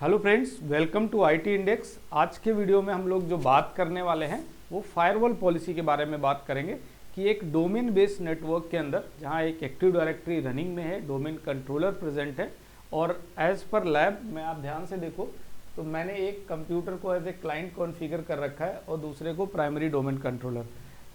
Hello friends, welcome to IT index. आज के video में हम लोग जो बात करने वाले हैं वो फायरवॉल पॉलिसी के बारे में बात करेंगे कि एक डोमेन बेस्ड नेटवर्क के अंदर जहां एक एक्टिव डायरेक्टरी रनिंग में है, डोमेन कंट्रोलर प्रेजेंट है और एज पर लैब में आप ध्यान से देखो तो मैंने एक कंप्यूटर को एज ए क्लाइंट कॉन्फ़िगर कर रखा है और दूसरे को प्राइमरी डोमेन कंट्रोलर।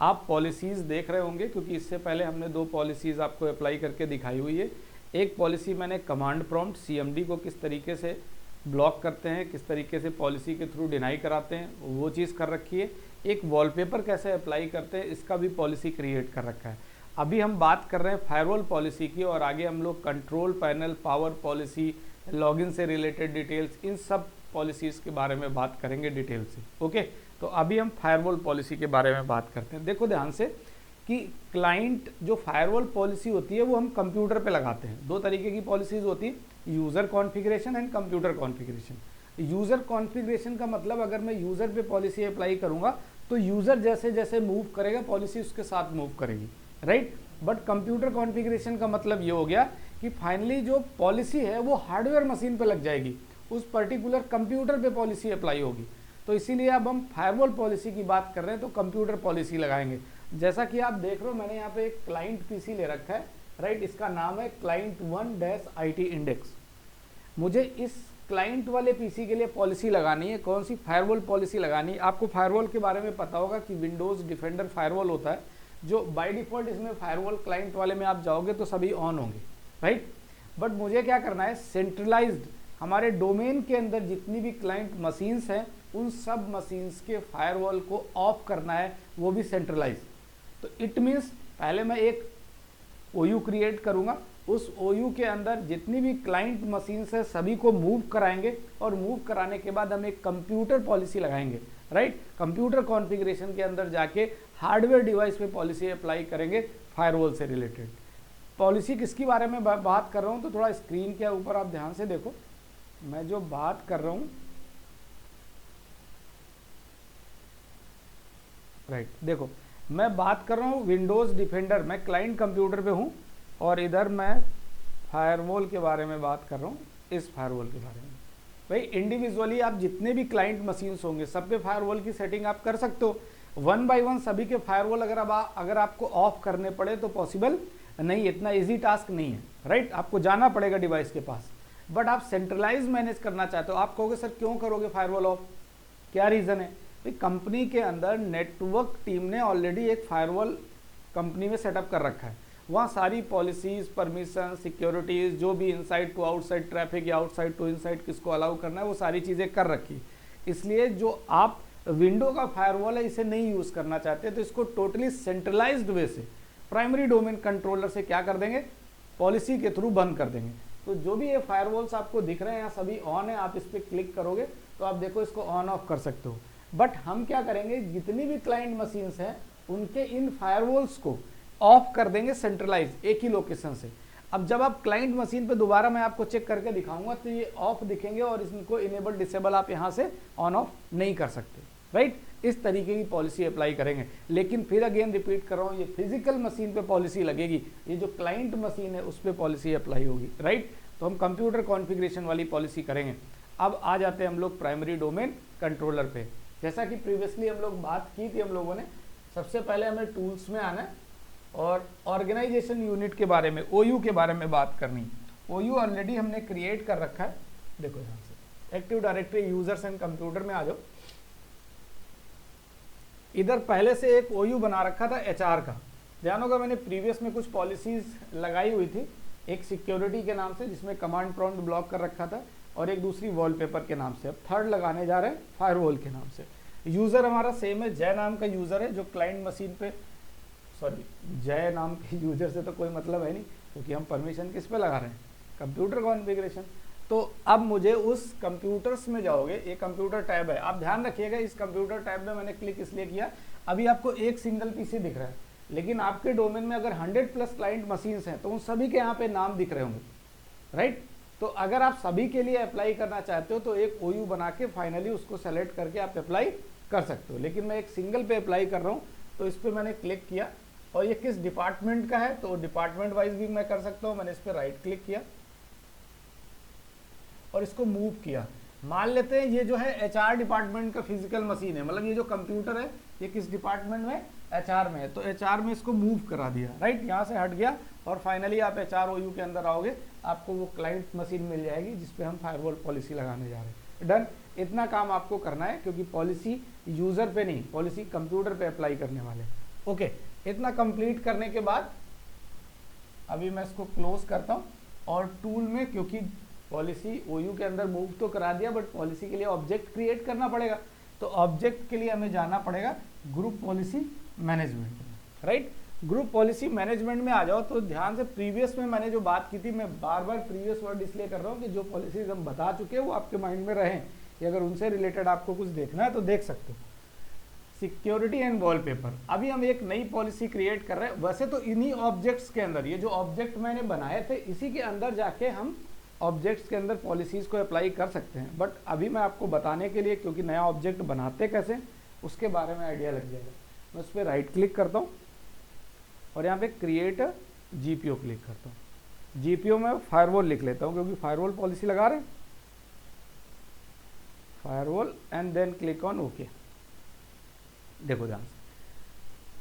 आप पॉलिसीज़ देख रहे होंगे क्योंकि इससे पहले हमने दो पॉलिसीज़ आपको अप्लाई करके दिखाई हुई है। एक पॉलिसी मैंने कमांड प्रॉम्प्ट सीएमडी को किस तरीके से ब्लॉक करते हैं, किस तरीके से पॉलिसी के थ्रू डिनाई कराते हैं, वो चीज़ कर रखी है। एक वॉलपेपर कैसे अप्लाई करते हैं इसका भी पॉलिसी क्रिएट कर रखा है। अभी हम बात कर रहे हैं फायरवॉल पॉलिसी की और आगे हम लोग control panel, power policy, login से रिलेटेड डिटेल्स, इन सब पॉलिसीज़ के बारे में बात करेंगे डिटेल से। ओके, तो अभी हम फायरवॉल पॉलिसी के बारे में बात करते हैं। देखो ध्यान से कि क्लाइंट जो फायरवॉल पॉलिसी होती है वो हम कंप्यूटर पे लगाते हैं। दो तरीके की पॉलिसीज़ होती है, user configuration and computer configuration. User configuration का मतलब अगर मैं यूज़र पे पॉलिसी अप्लाई करूँगा तो यूज़र जैसे जैसे मूव करेगा पॉलिसी उसके साथ मूव करेगी, राइट। बट कंप्यूटर कॉन्फ़िगरेशन का मतलब ये हो गया कि फाइनली जो पॉलिसी है वो हार्डवेयर मशीन पे लग जाएगी, उस पर्टिकुलर कंप्यूटर पे पॉलिसी अप्लाई होगी। तो इसीलिए अब हम फायरवॉल पॉलिसी की बात कर रहे हैं तो कंप्यूटर पॉलिसी लगाएंगे। जैसा कि आप देख रहे हो मैंने यहाँ पे एक क्लाइंट पीसी ले रखा है, राइट। इसका नाम है क्लाइंट 1-IT इंडेक्स। मुझे इस क्लाइंट वाले पीसी के लिए पॉलिसी लगानी है। कौन सी? फायरवॉल पॉलिसी लगानी है। आपको फायरवॉल के बारे में पता होगा कि विंडोज़ डिफेंडर फायरवॉल होता है जो बाय डिफ़ॉल्ट इसमें फायरवॉल क्लाइंट वाले में आप जाओगे तो सभी ऑन होंगे, राइट। बट मुझे क्या करना है, सेंट्रलाइज्ड हमारे डोमेन के अंदर जितनी भी क्लाइंट मशीन्स हैं उन सब मशीन्स के फायरवॉल को ऑफ करना है, वो भी सेंट्रलाइज। तो इट मीन्स पहले मैं एक OU क्रिएट करूंगा, उस OU के अंदर जितनी भी क्लाइंट मशीन्स है सभी को मूव कराएंगे और मूव कराने के बाद हम एक कंप्यूटर पॉलिसी लगाएंगे, राइट। कंप्यूटर कॉन्फ़िगरेशन के अंदर जाके हार्डवेयर डिवाइस पे पॉलिसी अप्लाई करेंगे फायरवॉल से रिलेटेड। पॉलिसी किसके बारे में बात कर रहा हूँ तो थोड़ा स्क्रीन के ऊपर आप ध्यान से देखो। मैं जो बात कर रहा हूँ, राइट, देखो मैं बात कर रहा हूँ विंडोज़ डिफेंडर, मैं क्लाइंट कंप्यूटर पे हूँ और इधर मैं फायरवॉल के बारे में बात कर रहा हूँ, इस फायरवॉल के बारे में। भाई इंडिविजुअली आप जितने भी क्लाइंट मशीन्स होंगे सब पे फायरवॉल की सेटिंग आप कर सकते हो। 1 by 1 सभी के फायरवॉल अगर आपको ऑफ करने पड़े तो पॉसिबल नहीं, इतना ईजी टास्क नहीं है, राइट। आपको जाना पड़ेगा डिवाइस के पास। बट आप सेंट्रलाइज मैनेज करना चाहते हो। आप कहोगे सर क्यों करोगे फायरवॉल ऑफ, क्या रीज़न है? कंपनी के अंदर नेटवर्क टीम ने ऑलरेडी एक फायरवॉल कंपनी में सेटअप कर रखा है। वहाँ सारी पॉलिसीज़, परमिशन, सिक्योरिटीज़, जो भी इनसाइड टू आउटसाइड ट्रैफिक या आउटसाइड टू इनसाइड किसको अलाउ करना है वो सारी चीज़ें कर रखी है। इसलिए जो आप विंडो का फायरवॉल है इसे नहीं यूज़ करना चाहते तो इसको टोटली सेंट्रलाइज्ड वे से प्राइमरी डोमेन कंट्रोलर से क्या कर देंगे, पॉलिसी के थ्रू बंद कर देंगे। तो जो भी ये फायरवॉल्स आपको दिख रहे हैं यहाँ सभी ऑन है, आप इस पर क्लिक करोगे तो आप देखो इसको ऑन ऑफ कर सकते हो। बट हम क्या करेंगे, जितनी भी क्लाइंट मशीन्स हैं उनके इन फायरवॉल्स को ऑफ कर देंगे सेंट्रलाइज एक ही लोकेशन से। अब जब आप क्लाइंट मशीन पे दोबारा मैं आपको चेक करके दिखाऊंगा तो ये ऑफ दिखेंगे और इनको इनेबल डिसेबल आप यहाँ से ऑन ऑफ नहीं कर सकते, राइट। इस तरीके की पॉलिसी अप्लाई करेंगे। लेकिन फिर अगेन रिपीट कर रहा हूँ, ये फिजिकल मशीन पे पॉलिसी लगेगी, ये जो क्लाइंट मशीन है उस पर पॉलिसी अप्लाई होगी, राइट। तो हम कंप्यूटर कॉन्फ़िगरेशन वाली पॉलिसी करेंगे। अब आ जाते हैं हम लोग प्राइमरी डोमेन कंट्रोलर पे। जैसा कि प्रीवियसली हम लोग बात की थी हम लोगों ने, सबसे पहले हमें टूल्स में आना है और ऑर्गेनाइजेशन यूनिट के बारे में, OU के बारे में बात करनी। OU ऑलरेडी हमने क्रिएट कर रखा है। देखो यहाँ से active directory users and computer में आ जाओ। इधर पहले से एक OU बना रखा था HR का। ध्यान होगा मैंने प्रीवियस में कुछ पॉलिसीज लगाई हुई थी, एक सिक्योरिटी के नाम से जिसमें कमांड प्रॉम्प्ट ब्लॉक कर रखा था और एक दूसरी वॉलपेपर के नाम से। अब थर्ड लगाने जा रहे हैं फायरवॉल के नाम से। यूज़र हमारा सेम है, जय नाम का यूज़र है जो क्लाइंट मशीन पे, सॉरी जय नाम के यूज़र से तो कोई मतलब है नहीं क्योंकि हम परमिशन किस पे लगा रहे हैं, कंप्यूटर कॉन्फ़िगरेशन। तो अब मुझे उस कंप्यूटर्स में जाओगे, ये कंप्यूटर टैब है, आप ध्यान रखिएगा इस कंप्यूटर टैब में मैंने क्लिक इसलिए किया, अभी आपको एक सिंगल पीसी दिख रहा है लेकिन आपके डोमेन में अगर 100+ क्लाइंट मशीन्स हैं तो उन सभी के यहाँ पे नाम दिख रहे होंगे, राइट। तो अगर आप सभी के लिए अप्लाई करना चाहते हो तो एक OU बना के फाइनली उसको सेलेक्ट करके आप अप्लाई कर सकते हो। लेकिन मैं एक सिंगल पे अप्लाई कर रहा हूँ तो इस पर मैंने क्लिक किया और ये किस डिपार्टमेंट का है तो डिपार्टमेंट वाइज भी मैं कर सकता हूँ। मैंने इस पर राइट क्लिक किया और इसको मूव किया। मान लेते हैं ये जो है एचआर डिपार्टमेंट का फिजिकल मशीन है, मतलब ये जो कंप्यूटर है ये किस डिपार्टमेंट में, एचआर में है, तो एचआर में इसको मूव करा दिया, राइट, यहाँ से हट गया और फाइनली आप एचआरओयू के अंदर आओगे, आपको वो क्लाइंट मशीन मिल जाएगी जिसपे हम फायरवॉल पॉलिसी लगाने जा रहे हैं। डन, इतना काम आपको करना है क्योंकि पॉलिसी यूजर पे नहीं, पॉलिसी कंप्यूटर पे अप्लाई करने वाले। ओके, इतना कंप्लीट करने के बाद अभी मैं इसको क्लोज करता हूँ और टूल में, क्योंकि पॉलिसी ओयू के अंदर मूव तो करा दिया बट पॉलिसी के लिए ऑब्जेक्ट क्रिएट करना पड़ेगा, तो ऑब्जेक्ट के लिए हमें जाना पड़ेगा ग्रुप पॉलिसी मैनेजमेंट में, राइट। ग्रुप पॉलिसी मैनेजमेंट में आ जाओ तो ध्यान से, प्रीवियस में मैंने जो बात की थी, मैं बार बार प्रीवियस वर्ड इसलिए कर रहा हूँ कि जो पॉलिसीज हम बता चुके हैं वो आपके माइंड में रहें, कि अगर उनसे रिलेटेड आपको कुछ देखना है तो देख सकते हो। सिक्योरिटी एंड वॉलपेपर, अभी हम एक नई पॉलिसी क्रिएट कर रहे हैं। वैसे तो इन्हीं ऑब्जेक्ट्स के अंदर, ये जो ऑब्जेक्ट मैंने बनाए थे इसी के अंदर जाके हम ऑब्जेक्ट्स के अंदर पॉलिसीज को अप्लाई कर सकते हैं, बट अभी मैं आपको बताने के लिए, क्योंकि नया ऑब्जेक्ट बनाते कैसे उसके बारे में आइडिया लग जाएगा, मैं उस पर राइट क्लिक करता हूँ और यहाँ पे क्रिएट जीपीओ क्लिक करता हूँ। जीपीओ में फायरवॉल लिख लेता हूँ क्योंकि फायरवॉल पॉलिसी लगा रहे हैं, firewall and then click on okay. देखो ध्यान से,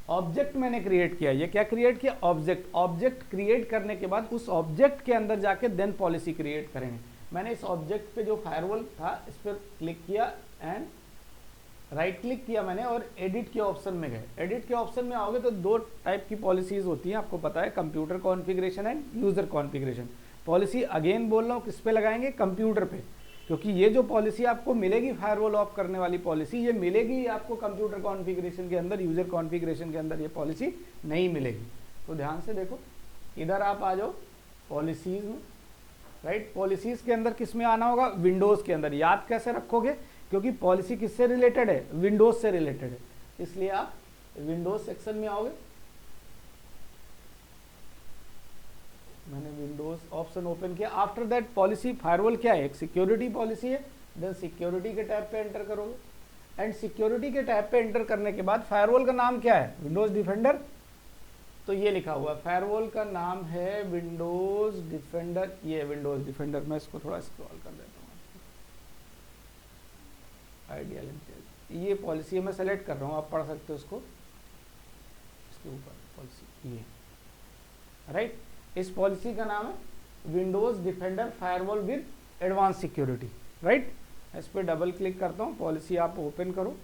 ऑब्जेक्ट मैंने क्रिएट किया, ये क्या क्रिएट किया, ऑब्जेक्ट। ऑब्जेक्ट क्रिएट करने के बाद उस ऑब्जेक्ट के अंदर जाके देन पॉलिसी क्रिएट करेंगे। मैंने इस ऑब्जेक्ट पे जो फायरवॉल था इस पर क्लिक किया एंड राइट क्लिक किया मैंने और एडिट के ऑप्शन में गए। एडिट के ऑप्शन में आओगे तो दो टाइप की पॉलिसीज होती हैं, आपको पता है, computer configuration and user configuration. Policy again बोल रहा हूँ, किस पे लगाएंगे, कंप्यूटर पे, क्योंकि ये जो पॉलिसी आपको मिलेगी फायरवॉल ऑफ करने वाली पॉलिसी, ये मिलेगी आपको कंप्यूटर कॉन्फ़िगरेशन के अंदर, यूजर कॉन्फ़िगरेशन के अंदर ये पॉलिसी नहीं मिलेगी। तो ध्यान से देखो, इधर आप आ जाओ पॉलिसीज में, राइट। पॉलिसीज के अंदर किस में आना होगा, विंडोज़ के अंदर। याद कैसे रखोगे, क्योंकि पॉलिसी किससे रिलेटेड है, विंडोज़ से रिलेटेड है, इसलिए आप विंडोज़ सेक्शन में आओगे। मैंने विंडोज ऑप्शन ओपन किया। आफ्टर दैट पॉलिसी, फायरवॉल क्या है, एक सिक्योरिटी पॉलिसी है, देन सिक्योरिटी के टैब पे एंटर करोगे एंड सिक्योरिटी के टैब पे एंटर करने के बाद फायरवॉल का नाम क्या है, विंडोज डिफेंडर, तो ये लिखा हुआ है, फायरवॉल का नाम है विंडोज डिफेंडर, ये विंडोज डिफेंडर। मैं इसको थोड़ा स्क्रॉल कर देता हूँ, आइडिया लिमिटेड, ये पॉलिसी मैं सेलेक्ट कर रहा हूँ, आप पढ़ सकते हो उसको, इसके ऊपर पॉलिसी ये, राइट। इस पॉलिसी का नाम है Windows defender firewall with advance security, right. इस पर डबल क्लिक करता हूँ, पॉलिसी आप ओपन करो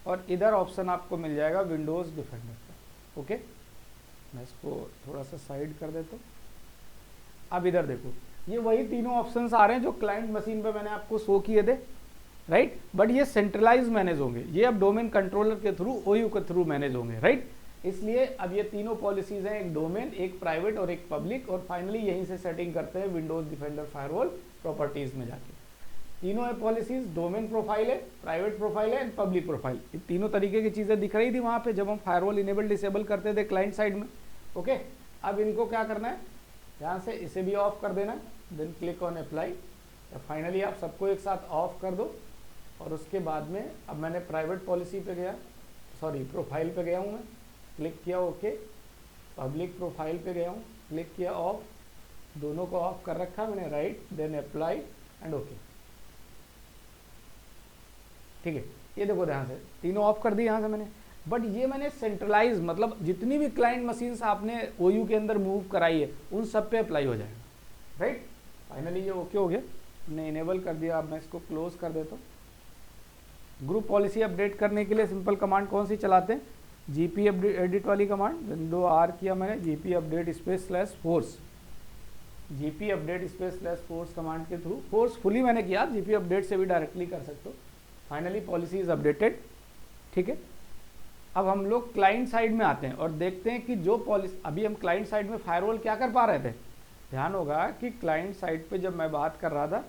और इधर ऑप्शन आपको मिल जाएगा विंडोज डिफेंडर का। ओके, मैं इसको थोड़ा सा साइड कर देता हूँ। अब इधर देखो, ये वही तीनों ऑप्शंस आ रहे हैं जो क्लाइंट मशीन पे मैंने आपको शो किए थे, राइट, बट ये सेंट्रलाइज मैनेज होंगे, ये अब डोमेन कंट्रोलर के थ्रू, ओयू के थ्रू मैनेज होंगे, राइट। इसलिए अब ये तीनों पॉलिसीज हैं, एक डोमेन, एक प्राइवेट और एक पब्लिक, और फाइनली यहीं से सेटिंग करते हैं विंडोज डिफेंडर फायरवॉल प्रॉपर्टीज में जाके। तीनों है पॉलिसीज, डोमेन प्रोफाइल है, प्राइवेट प्रोफाइल है एंड पब्लिक प्रोफाइल। ये तीनों तरीके की चीजें दिख रही थी वहां पे जब हम फायरवॉल इनेबल डिसेबल करते थे क्लाइंट साइड में। ओके, अब इनको क्या करना है, ध्यान से इसे भी ऑफ कर देना, then click on apply. Finally आप सबको एक साथ ऑफ कर दो और उसके बाद में अब मैंने प्राइवेट पॉलिसी पे गया, सॉरी प्रोफाइल पे गया हूँ मैं, क्लिक किया ओके, पब्लिक प्रोफाइल पे गया हूँ, क्लिक किया ऑफ, दोनों को ऑफ कर रखा मैंने, right, then apply and okay. ठीक है, ये देखो ध्यान से तीनों ऑफ कर दिए यहाँ से मैंने, बट ये मैंने सेंट्रलाइज, मतलब जितनी भी क्लाइंट मशीन्स आपने ओयू के अंदर मूव कराई है उन सब पे अप्लाई हो जाएगा, राइट। फाइनली ये ओके हो गया, हमने इनेबल कर दिया। अब मैं इसको क्लोज कर देता हूँ। ग्रुप पॉलिसी अपडेट करने के लिए सिंपल कमांड कौन सी चलाते हैं, जीपी एडिट वाली कमांड, विंडो आर किया मैंने, GP update space slash force, GP update space slash force command के थ्रू, फोर्सफुली मैंने किया, जीपी अपडेट से भी डायरेक्टली कर सकते हो। फाइनली पॉलिसी इज अपडेटेड, ठीक है। अब हम लोग क्लाइंट साइड में आते हैं और देखते हैं कि जो पॉलिसी, अभी हम क्लाइंट साइड में फायरवॉल क्या कर पा रहे थे, ध्यान होगा कि क्लाइंट साइड पे जब मैं बात कर रहा था,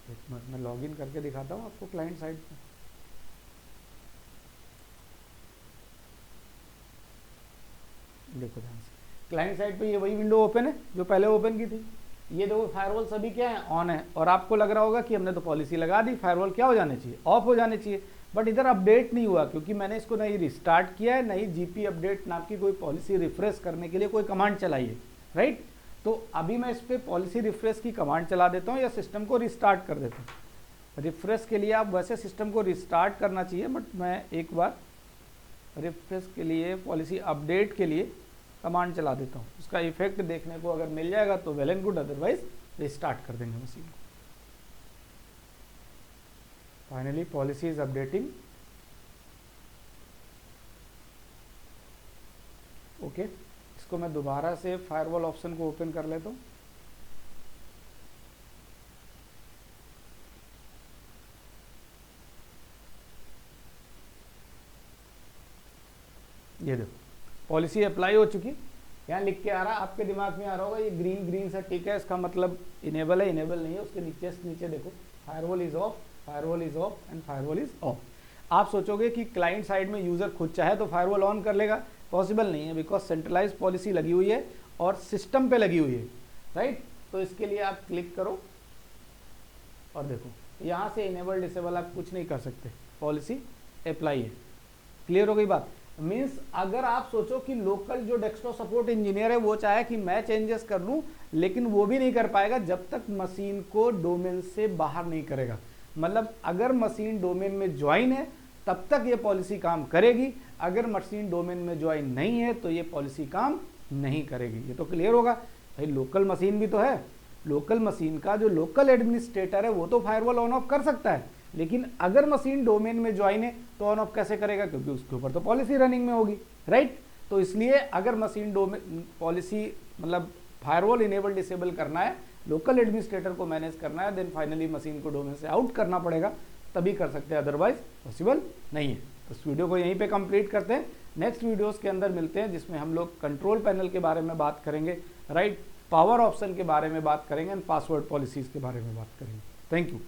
एक मिनट मैं लॉगिन करके दिखाता हूँ आपको क्लाइंट साइड पे। देखो ध्यान से, क्लाइंट साइड पे ये वही विंडो ओपन है जो पहले ओपन की थी। ये देखो फायरवॉल सभी क्या है, ऑन है, और आपको लग रहा होगा कि हमने तो पॉलिसी लगा दी, फायरवॉल क्या हो जाने चाहिए, ऑफ हो जाने चाहिए, बट इधर अपडेट नहीं हुआ क्योंकि मैंने इसको नहीं रिस्टार्ट किया है, नहीं जीपी अपडेट नाम की कोई पॉलिसी रिफ्रेश करने के लिए कोई कमांड चलाई है, राइट। तो अभी मैं इस पर पॉलिसी रिफ्रेश की कमांड चला देता हूँ या सिस्टम को रिस्टार्ट कर देता हूँ। रिफ्रेश के लिए आप वैसे सिस्टम को रिस्टार्ट करना चाहिए, बट मैं एक बार रिफ्रेश के लिए पॉलिसी अपडेट के लिए कमांड चला देता हूँ। उसका इफेक्ट देखने को अगर मिल जाएगा तो well and good, otherwise restart कर देंगे मशीन को। Finally policy is updating. Okay, इसको मैं दोबारा से फायरवॉल ऑप्शन को ओपन कर लेता हूँ। ये देखो पॉलिसी अप्लाई हो चुकी। यहाँ लिख के आ रहा, आपके दिमाग में आ रहा होगा ये ग्रीन ग्रीन सा टिक है, इसका मतलब इनेबल है, इनेबल नहीं है। उसके नीचे देखो firewall is of, firewall is of and firewall is of. आप सोचोगे कि क्लाइंट साइड में यूजर खुद चाहे तो फायरवॉल ऑन कर लेगा, पॉसिबल नहीं है, बिकॉज सेंट्रलाइज पॉलिसी लगी हुई है और सिस्टम पे लगी हुई है, राइट। तो इसके लिए आप क्लिक करो और देखो यहाँ से इनेबल डिसेबल आप कुछ नहीं कर सकते, पॉलिसी अप्लाई है। क्लियर हो गई बात। मीन्स अगर आप सोचो कि लोकल जो डेस्कटॉप सपोर्ट इंजीनियर है वो चाहे कि मैं चेंजेस कर लूं, लेकिन वो भी नहीं कर पाएगा जब तक मशीन को डोमेन से बाहर नहीं करेगा। मतलब अगर मशीन डोमेन में ज्वाइन है तब तक ये पॉलिसी काम करेगी, अगर मशीन डोमेन में ज्वाइन नहीं है तो ये पॉलिसी काम नहीं करेगी। ये तो क्लियर होगा भाई। लोकल मशीन भी तो है, लोकल मशीन का जो लोकल एडमिनिस्ट्रेटर है वो तो फायरवॉल ऑन ऑफ कर सकता है, लेकिन अगर मशीन डोमेन में ज्वाइन है तो ऑन ऑफ कैसे करेगा, क्योंकि उसके ऊपर तो पॉलिसी रनिंग में होगी, राइट। तो इसलिए अगर मशीन डोमेन पॉलिसी मतलब फायरवॉल इनेबल डिसेबल करना है, लोकल एडमिनिस्ट्रेटर को मैनेज करना है, देन फाइनली मशीन को डोमेन से आउट करना पड़ेगा, तभी कर सकते हैं, अदरवाइज पॉसिबल नहीं है। तो इस वीडियो को यहीं पे कंप्लीट करते हैं। नेक्स्ट वीडियोस के अंदर मिलते हैं जिसमें हम लोग कंट्रोल पैनल के बारे में बात करेंगे, राइट, पावर ऑप्शन के बारे में बात करेंगे एंड पासवर्ड पॉलिसीज के बारे में बात करेंगे। Thank you.